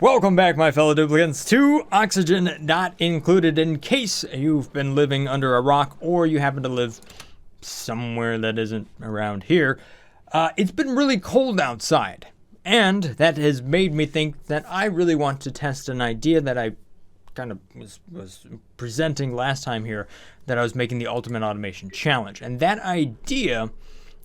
Welcome back, my fellow duplicants, to Oxygen Not Included. In case you've been living under a rock or you happen to live somewhere that isn't around here, it's been really cold outside. And that has made me think that I really want to test an idea that I kind of was presenting last time here, that I was making the Ultimate Automation Challenge. And that idea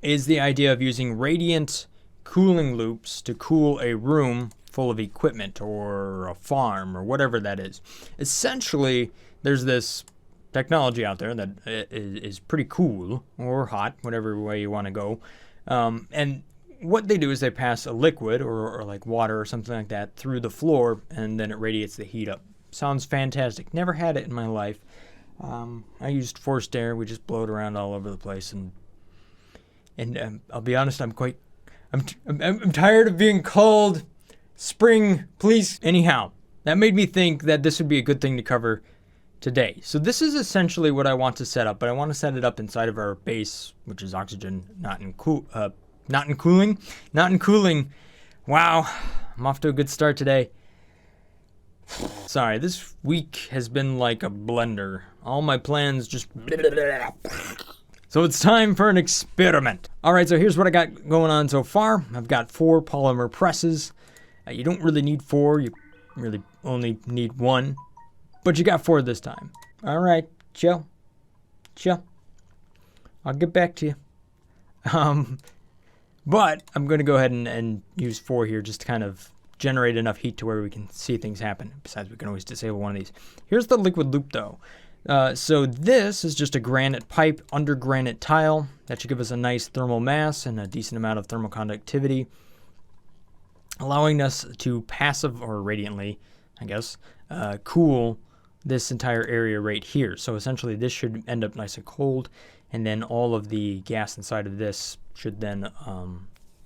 is the idea of using radiant cooling loops to cool a room full of equipment or a farm or whatever that is. Essentially, there's this technology out there that is pretty cool or hot, whatever way you want to go. And what they do is they pass a liquid or like water or something like that through the floor, and then it radiates the heat up. Sounds fantastic. Never had it in my life. I used forced air. We just blow it around all over the place, and I'll be honest, I'm tired of being called spring police. Anyhow, that made me think that this would be a good thing to cover today. So this is essentially what I want to set up, but I want to set it up inside of our base, which is oxygen, not in cooling. Wow, I'm off to a good start today. Sorry, this week has been like a blender. All my plans just... So it's time for an experiment. All right, so here's what I got going on so far. I've got 4 polymer presses. You don't really need 4, you really only need 1, but you got 4 this time. All right, chill. I'll get back to you. But I'm going to go ahead and use 4 here just to kind of generate enough heat to where we can see things happen. Besides, we can always disable one of these. Here's the liquid loop, though. So this is just a granite pipe under granite tile. That should give us a nice thermal mass and a decent amount of thermal conductivity, allowing us to passive or radiantly, I guess, cool this entire area right here. So essentially this should end up nice and cold, and then all of the gas inside of this should then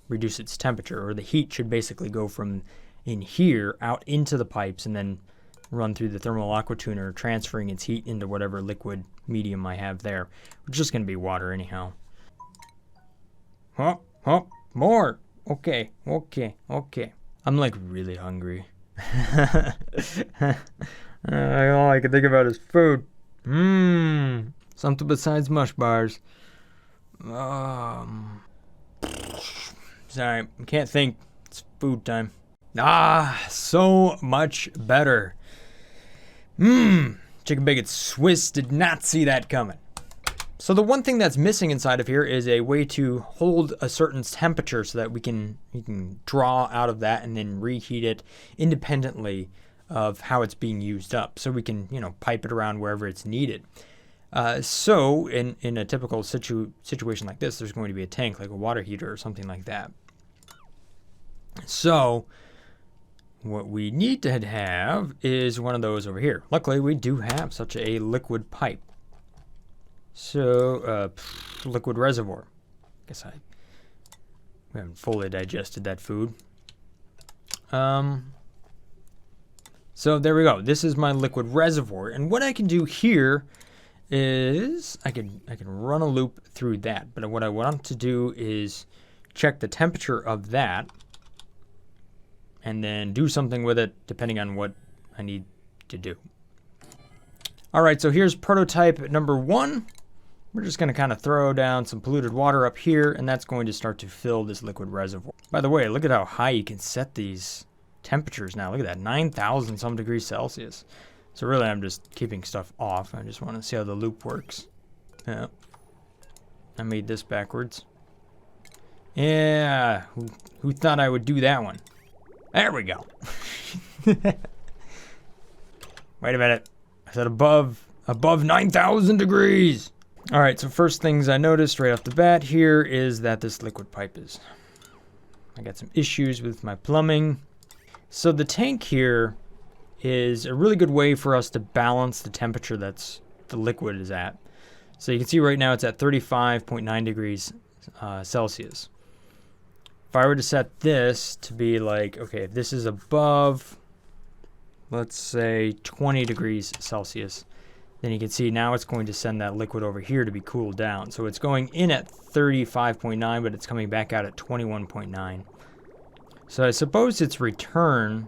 reduce its temperature, or the heat should basically go from in here out into the pipes and then run through the thermal aqua tuner, transferring its heat into whatever liquid medium I have there, which is going to be water anyhow. More! Okay. I'm like really hungry. All I can think about is food. Something besides mush bars. Sorry, I can't think. It's food time. So much better. Chicken bacon Swiss, did not see that coming. So the one thing that's missing inside of here is a way to hold a certain temperature so that we can draw out of that and then reheat it independently of how it's being used up. So we can, pipe it around wherever it's needed. So in a typical situation like this, there's going to be a tank, like a water heater or something like that. So what we need to have is one of those over here. Luckily, we do have such a liquid pipe. So, liquid reservoir. Guess we haven't fully digested that food. So there we go. This is my liquid reservoir, and what I can do here is I can run a loop through that. But what I want to do is check the temperature of that, and then do something with it depending on what I need to do. All right, so here's prototype number 1. We're just going to kind of throw down some polluted water up here, and that's going to start to fill this liquid reservoir. By the way, look at how high you can set these temperatures now. Look at that, 9,000 some degrees Celsius. So really, I'm just keeping stuff off. I just want to see how the loop works. Yeah, I made this backwards. Yeah, who thought I would do that one? There we go. Wait a minute. I said above 9,000 degrees. All right, so first things I noticed right off the bat here is that this liquid pipe I got some issues with my plumbing. So the tank here is a really good way for us to balance the temperature that's the liquid is at. So you can see right now it's at 35.9 degrees Celsius. If I were to set this to be like, okay, if this is above, let's say 20 degrees Celsius, then you can see now it's going to send that liquid over here to be cooled down. So it's going in at 35.9, but it's coming back out at 21.9. So I suppose its return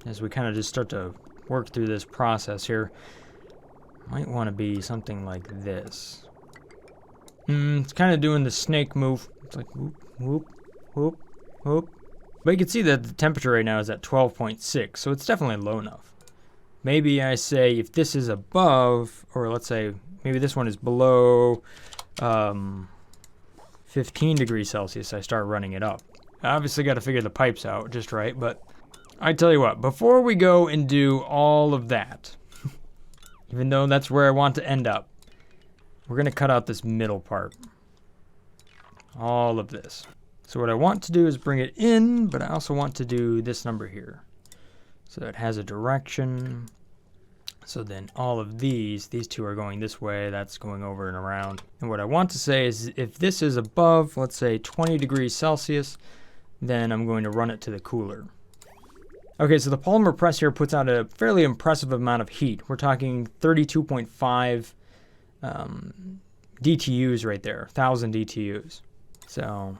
as we kind of just start to work through this process here. Might want to be something like this. It's kind of doing the snake move. It's like whoop, whoop, whoop, whoop. But you can see that the temperature right now is at 12.6, so it's definitely low enough. Maybe I say if this is above, or let's say maybe this one is below 15 degrees Celsius, I start running it up. I obviously got to figure the pipes out just right, but I tell you what, before we go and do all of that, even though that's where I want to end up, we're going to cut out this middle part. All of this. So what I want to do is bring it in, but I also want to do this number here. So it has a direction. So then all of these two are going this way, that's going over and around. And what I want to say is if this is above, let's say 20 degrees Celsius, then I'm going to run it to the cooler. Okay, so the polymer press here puts out a fairly impressive amount of heat. We're talking 32.5 DTUs right there, 1,000 DTUs. So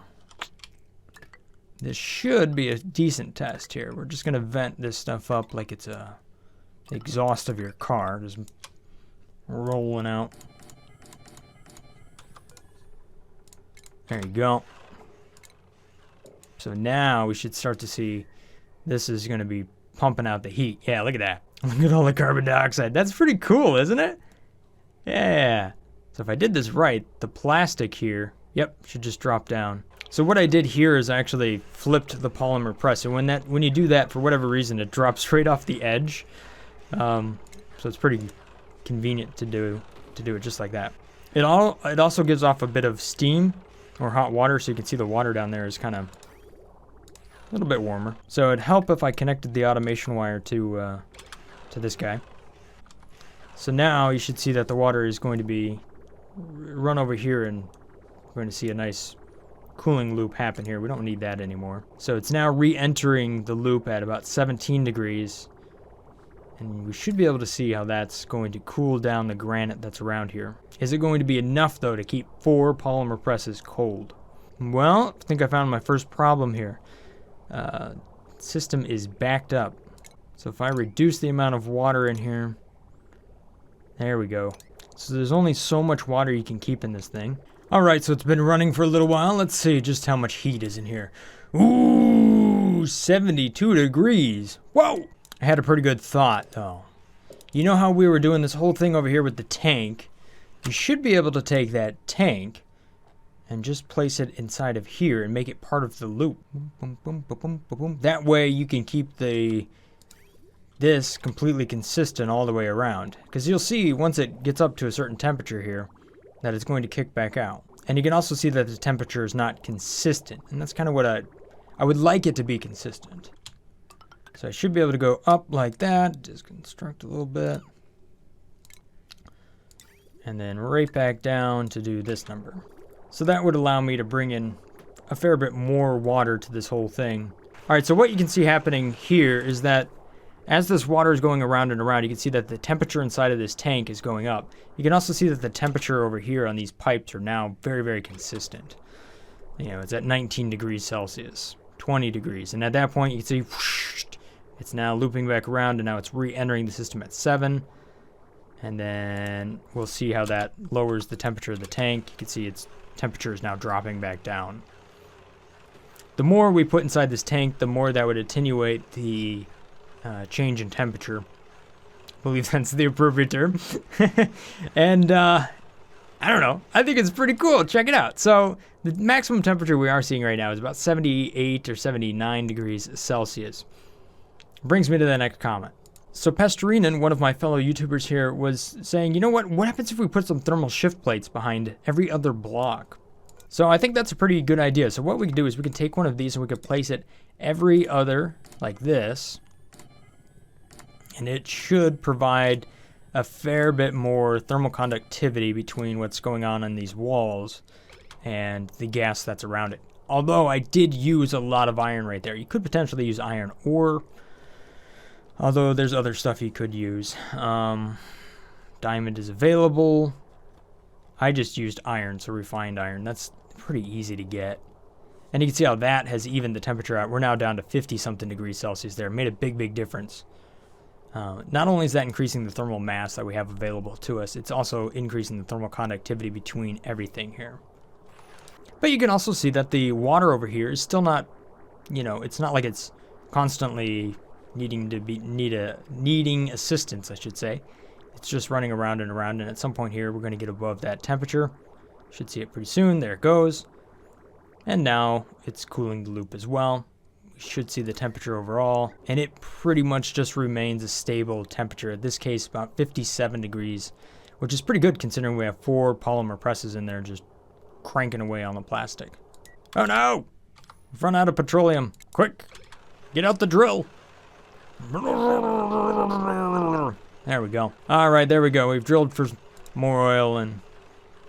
this should be a decent test here. We're just going to vent this stuff up like it's a exhaust of your car, just rolling out. There you go. So now we should start to see this is going to be pumping out the heat. Yeah, look at that. Look at all the carbon dioxide. That's pretty cool, isn't it? Yeah. So if I did this right, the plastic here, yep, should just drop down. So what I did here is I actually flipped the polymer press. And when you do that, for whatever reason, it drops straight off the edge. So it's pretty convenient to do it just like that. It also gives off a bit of steam or hot water, so you can see the water down there is kind of a little bit warmer. So it'd help if I connected the automation wire to this guy. So now you should see that the water is going to be run over here, and we're going to see a nice cooling loop happen here. We don't need that anymore. So it's now re-entering the loop at about 17 degrees. And we should be able to see how that's going to cool down the granite that's around here. Is it going to be enough, though, to keep 4 polymer presses cold? Well, I think I found my first problem here. System is backed up. So if I reduce the amount of water in here, there we go. So there's only so much water you can keep in this thing. Alright, so it's been running for a little while. Let's see just how much heat is in here. Ooh, 72 degrees. Whoa! I had a pretty good thought, though. You know how we were doing this whole thing over here with the tank? You should be able to take that tank and just place it inside of here and make it part of the loop. Boom, boom, boom, boom, boom, boom. That way you can keep this completely consistent all the way around. Because you'll see once it gets up to a certain temperature here that it's going to kick back out. And you can also see that the temperature is not consistent. And that's kind of what I would like it to be consistent. So I should be able to go up like that, just construct a little bit. And then right back down to do this number. So that would allow me to bring in a fair bit more water to this whole thing. All right, so what you can see happening here is that as this water is going around and around, you can see that the temperature inside of this tank is going up. You can also see that the temperature over here on these pipes are now very, very consistent. You know, it's at 19 degrees Celsius, 20 degrees. And at that point, you can see whoosh, it's now looping back around, and now it's re-entering the system at 7. And then we'll see how that lowers the temperature of the tank. You can see its temperature is now dropping back down. The more we put inside this tank, the more that would attenuate the change in temperature. I believe that's the appropriate term. And I don't know. I think it's pretty cool. Check it out. So the maximum temperature we are seeing right now is about 78 or 79 degrees Celsius. Brings me to the next comment. So Pestarinen, one of my fellow YouTubers here, was saying, you know what happens if we put some thermal shift plates behind every other block? So I think that's a pretty good idea. So what we can do is we can take one of these and we can place it every other, like this, and it should provide a fair bit more thermal conductivity between what's going on in these walls and the gas that's around it. Although I did use a lot of iron right there. You could potentially use iron ore, although there's other stuff you could use. Diamond is available. I just used iron, so refined iron. That's pretty easy to get. And you can see how that has evened the temperature out. We're now down to 50-something degrees Celsius there. It made a big, big difference. Not only is that increasing the thermal mass that we have available to us, it's also increasing the thermal conductivity between everything here. But you can also see that the water over here is still not, it's not like it's constantly needing assistance, I should say. It's just running around and around, and at some point here, we're going to get above that temperature. Should see it pretty soon. There it goes. And now it's cooling the loop as well. We should see the temperature overall, and it pretty much just remains a stable temperature. In this case, about 57 degrees, which is pretty good considering we have 4 polymer presses in there just cranking away on the plastic. Oh no! We've run out of petroleum. Quick! Get out the drill! There we go. Alright, there we go. We've drilled for more oil, and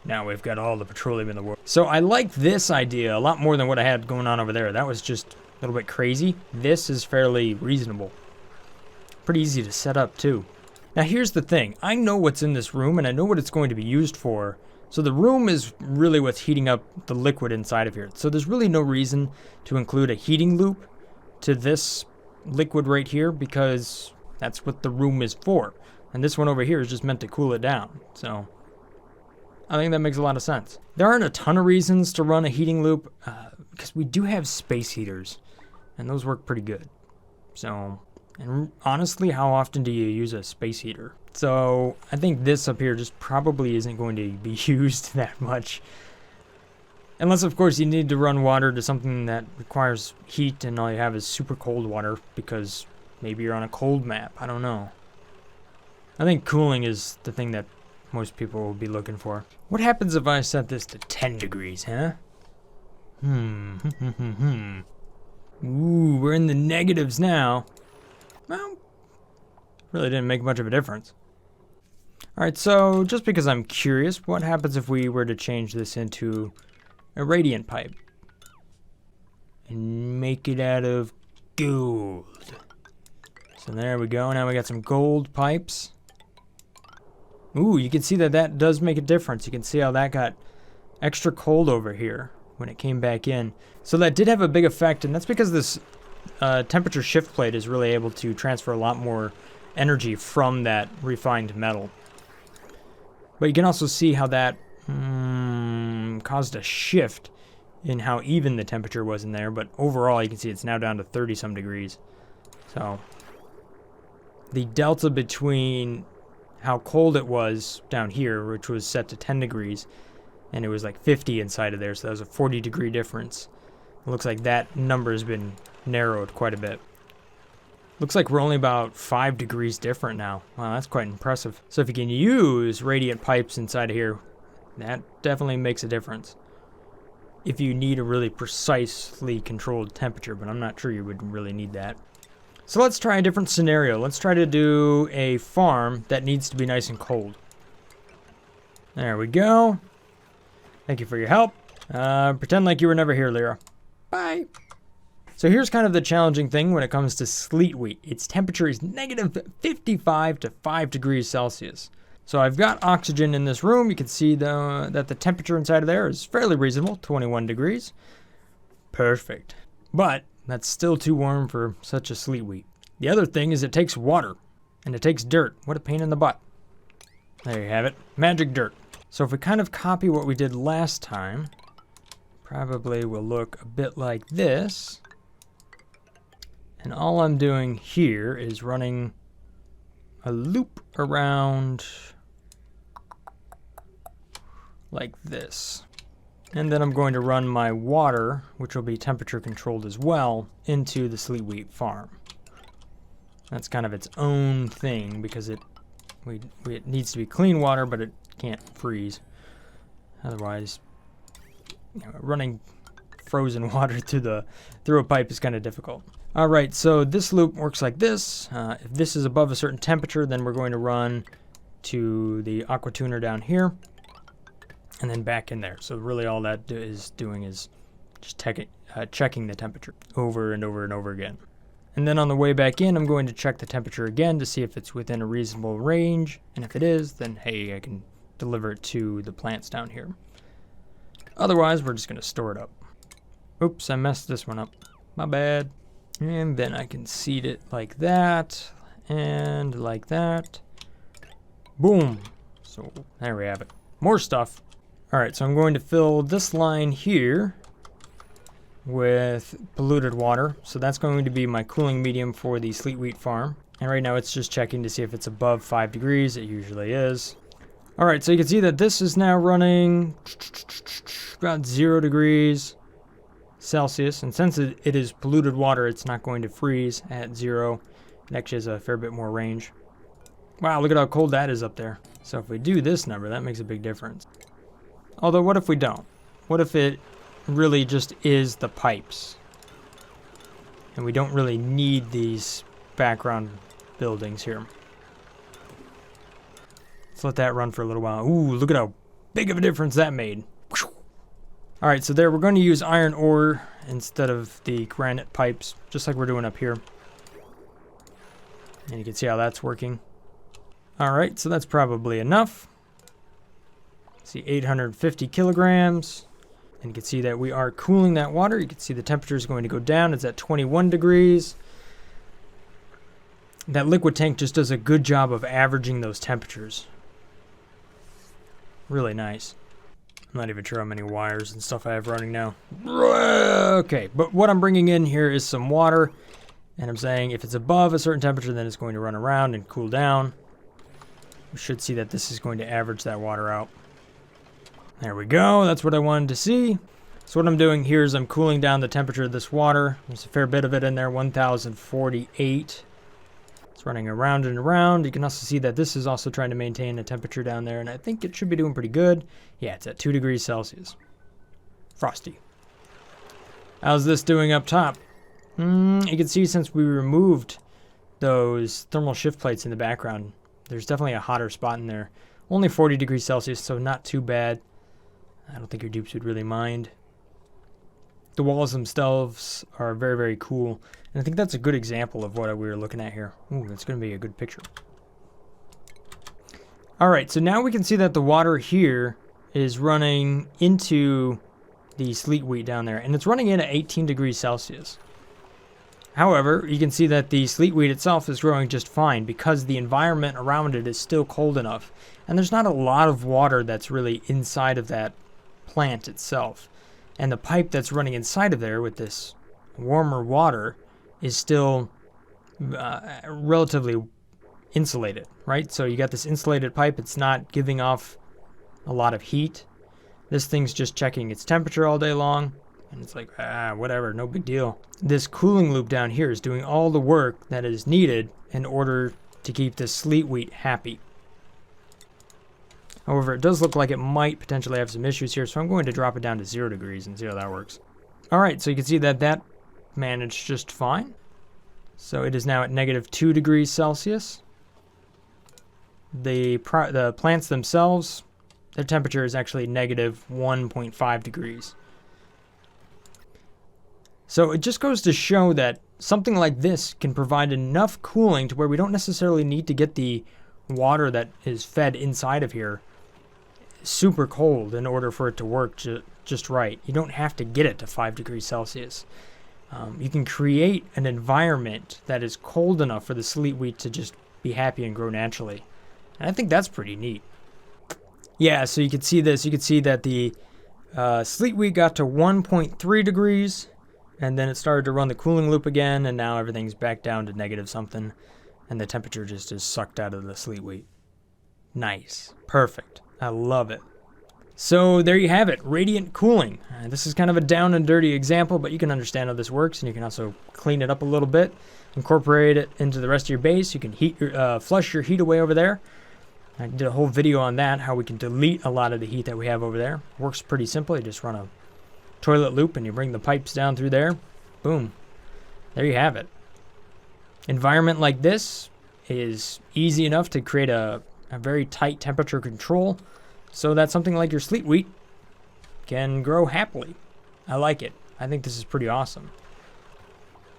now we've got all the petroleum in the world. So I like this idea a lot more than what I had going on over there. That was just a little bit crazy. This is fairly reasonable. Pretty easy to set up too. Now here's the thing. I know what's in this room and I know what it's going to be used for. So the room is really what's heating up the liquid inside of here. So there's really no reason to include a heating loop to this liquid right here because that's what the room is for. And this one over here is just meant to cool it down. So I think that makes a lot of sense. There aren't a ton of reasons to run a heating loop because we do have space heaters and those work pretty good. So, and honestly, how often do you use a space heater? So I think this up here just probably isn't going to be used that much. Unless, of course, you need to run water to something that requires heat and all you have is super cold water because maybe you're on a cold map. I don't know. I think cooling is the thing that most people will be looking for. What happens if I set this to 10 degrees, huh? Ooh, we're in the negatives now. Well, really didn't make much of a difference. Alright, so just because I'm curious, what happens if we were to change this into a radiant pipe? And make it out of gold. So there we go, now we got some gold pipes. Ooh, you can see that that does make a difference. You can see how that got extra cold over here when it came back in. So that did have a big effect, and that's because this temperature shift plate is really able to transfer a lot more energy from that refined metal. But you can also see how that caused a shift in how even the temperature was in there. But overall, you can see it's now down to 30-some degrees. So the delta between how cold it was down here, which was set to 10 degrees, and it was like 50 inside of there, so that was a 40-degree difference. It looks like that number has been narrowed quite a bit. Looks like we're only about 5 degrees different now. Wow, that's quite impressive. So if you can use radiant pipes inside of here, that definitely makes a difference. If you need a really precisely controlled temperature, but I'm not sure you would really need that. So let's try a different scenario. Let's try to do a farm that needs to be nice and cold. There we go. Thank you for your help. Pretend like you were never here, Lyra. Bye. So here's kind of the challenging thing when it comes to sleet wheat. Its temperature is negative 55 to 5 degrees Celsius. So I've got oxygen in this room. You can see that the temperature inside of there is fairly reasonable, 21 degrees. Perfect. But that's still too warm for such a sleet wheat. The other thing is it takes water, and it takes dirt. What a pain in the butt. There you have it. Magic dirt. So if we kind of copy what we did last time, probably will look a bit like this. And all I'm doing here is running a loop around like this. And then I'm going to run my water, which will be temperature controlled as well, into the sleet wheat farm. That's kind of its own thing because it needs to be clean water, but it can't freeze. Otherwise, running frozen water through a pipe is kind of difficult. All right, so this loop works like this. If this is above a certain temperature, then we're going to run to the aqua tuner down here and then back in there. So really all that is doing is just checking the temperature over and over and over again. And then on the way back in, I'm going to check the temperature again to see if it's within a reasonable range. And if it is, then hey, I can deliver it to the plants down here. Otherwise, we're just going to store it up. Oops, I messed this one up. My bad. And then I can seed it like that. And like that. Boom. So there we have it. More stuff. Alright, so I'm going to fill this line here with polluted water. So that's going to be my cooling medium for the Sleet wheat farm. And right now it's just checking to see if it's above 5 degrees. It usually is. Alright, so you can see that this is now running about 0 degrees Celsius. And since it is polluted water, it's not going to freeze at 0. It actually has a fair bit more range. Wow, look at how cold that is up there. So if we do this number, that makes a big difference. Although, what if we don't? What if it really just is the pipes? And we don't really need these background buildings here. Let's let that run for a little while. Ooh, look at how big of a difference that made. Alright, so there we're going to use iron ore instead of the granite pipes, just like we're doing up here. And you can see how that's working. Alright, so that's probably enough. See, 850 kilograms. And you can see that we are cooling that water. You can see the temperature is going to go down. It's at 21 degrees. That liquid tank just does a good job of averaging those temperatures. Really nice. I'm not even sure how many wires and stuff I have running now. Okay, but what I'm bringing in here is some water. And I'm saying if it's above a certain temperature, then it's going to run around and cool down. We should see that this is going to average that water out. There we go. That's what I wanted to see. So what I'm doing here is I'm cooling down the temperature of this water. There's a fair bit of it in there, 1048. It's running around and around. You can also see that this is also trying to maintain a temperature down there, and I think it should be doing pretty good. Yeah, it's at 2 degrees Celsius. Frosty. How's this doing up top? You can see since we removed those thermal shift plates in the background, there's definitely a hotter spot in there. Only 40 degrees Celsius, so not too bad. I don't think your dupes would really mind. The walls themselves are very, very cool. And I think that's a good example of what we were looking at here. Ooh, that's going to be a good picture. Alright, so now we can see that the water here is running into the Sleet wheat down there. And it's running in at 18 degrees Celsius. However, you can see that the Sleet wheat itself is growing just fine because the environment around it is still cold enough. And there's not a lot of water that's really inside of that plant itself. And the pipe that's running inside of there with this warmer water is still relatively insulated, right? So you got this insulated pipe. It's not giving off a lot of heat. This thing's just checking its temperature all day long. And it's like, whatever, no big deal. This cooling loop down here is doing all the work that is needed in order to keep this Sleet wheat happy. However, it does look like it might potentially have some issues here, so I'm going to drop it down to 0 degrees and see how that works. Alright, so you can see that that managed just fine. So it is now at -2 degrees Celsius. The plants themselves, their temperature is actually -1.5 degrees. So it just goes to show that something like this can provide enough cooling to where we don't necessarily need to get the water that is fed inside of here super cold in order for it to work just right. You don't have to get it to 5 degrees Celsius. You can create an environment that is cold enough for the Sleet wheat to just be happy and grow naturally. And I think that's pretty neat. Yeah, so you can see this. You can see that the Sleet wheat got to 1.3 degrees. And then it started to run the cooling loop again, and now everything's back down to negative something, and the temperature just is sucked out of the Sleet wheat. Nice. Perfect. I love it. So there you have it, radiant cooling. This is kind of a down and dirty example, but you can understand how this works, and you can also clean it up a little bit, incorporate it into the rest of your base. You can flush your heat away over there. I did a whole video on that, how we can delete a lot of the heat that we have over there. Works pretty simple. You just run a toilet loop and you bring the pipes down through there. Boom. There you have it. Environment like this is easy enough to create a very tight temperature control so that something like your Sleet wheat can grow happily. I like it. I think this is pretty awesome.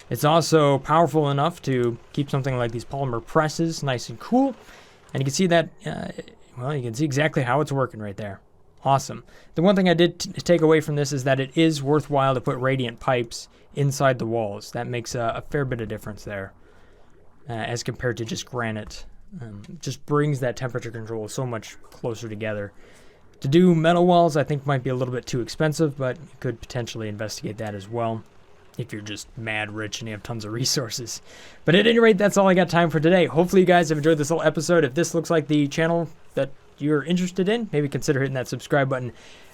It's also powerful enough to keep something like these polymer presses nice and cool. And you can see that, well, you can see exactly how it's working right there. awesome. The one thing I did take away from this is that it is worthwhile to put radiant pipes inside the walls. That makes a fair bit of difference there as compared to just granite. Just brings that temperature control so much closer together. To do metal walls, I think might be a little bit too expensive, but you could potentially investigate that as well if you're just mad rich and you have tons of resources. But at any rate, that's all I got time for today. Hopefully you guys have enjoyed this little episode. If this looks like the channel that you're interested in, maybe consider hitting that subscribe button.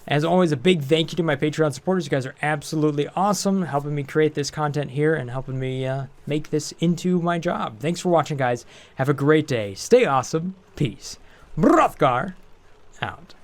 As always, a big thank you to my Patreon supporters. You guys are absolutely awesome, helping me create this content here and helping me make this into my job. Thanks for watching, guys. Have a great day. Stay awesome. Peace. Brothgar out.